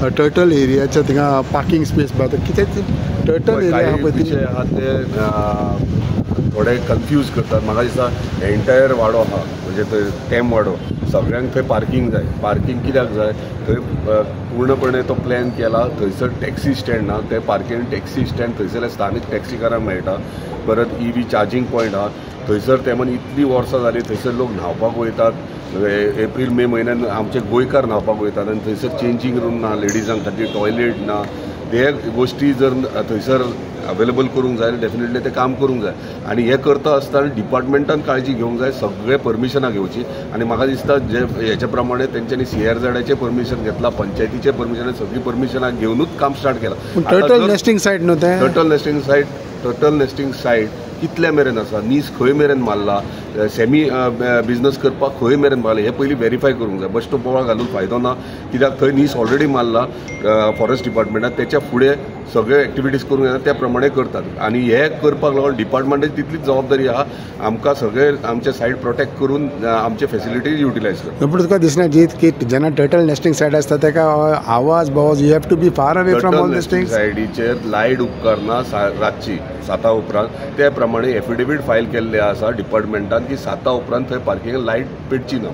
Turtle एरियाच्या थिंगा parking space बात कितें टर्टल एरिया विषय आहा ते थोडे कन्फ्यूज करतात. म्हाका दिसता एंटायर वाडो आहा म्हणजे थंय टेम वाडो सगळ्यांक थंय पार्किंग जाय. पार्किंग कित्याक जाय थंय पूर्णपणे तो प्लॅन केला. थंयसर टॅक्सी स्टँड ना ते पार्किंग टॅक्सी स्टँड थंयसर स्थानीक टॅक्सीकारांक मेळटा. परत EV चार्जिंग पॉयंट आहा थंयसर तेमन इतली वर्सां जाली थंयसर लोक न्हांवपाक वयतात. एप्रील मे म्हयन्यान आमचे गोंयकार न्हांवपाक वयतात आनी थंयसर चेंजींग रूम ना, लेडीजां खातीर टॉयलेट ना. हे गोश्टी जर थंयसर अवेलेबल करूंक जाय डेफिनेटली ते काम करूंक जाय. आनी हे करता आसतना डिपार्टमेंटान काळजी घेवंक जाय. सगळे परमिशनां घेवची आनी म्हाका दिसता जे हेच्या प्रमाणे तेंच्यांनी CRZचे परमिशन घेतला, पंचायतीचे परमिशन, सगळी परमिशनां घेवनूच काम स्टार्ट केलां. टर्टल नेस्टिंग सायट न्हू तें टर्टल नेस्टिंग सायट कितल्या मेरेन आसा, नीस खंय मेरेन मारला, सेमी बिजनस करपाक खंय मेरेन मारला हे पयलीं व्हेरीफाय करूंक जाय. बश्टो बोवाळ घालून फायदो ना. कित्याक थंय नीस ऑलरेडी मारला फॉरेस्ट डिपार्टमेंटान. तेच्या फुडें सगळे एक्टिविटीज करूंक येता त्या प्रमाणे करतात. आनी हे करपाक लागून डिपार्टमेंटाची तितलीच जबाबदारी आहा आमकां सगळे आमचे सायट प्रोटेक्ट करून आमचे फेसिलिटीज युटिलायज करतात. पूण तुका दिसना की जेन्ना टर्टल नेस्टिंग सायट आसता तेका आवाज बोवाज you have to be far away from all this things. सायडीचेर लायट उपकारना रातची 7 उपरांत. ते प्रमाणे एफिडेवीट फायल केल्ले आसा डिपार्टमेंटान की 7 उपरांत थंय पार्किंग लायट पेटची ना.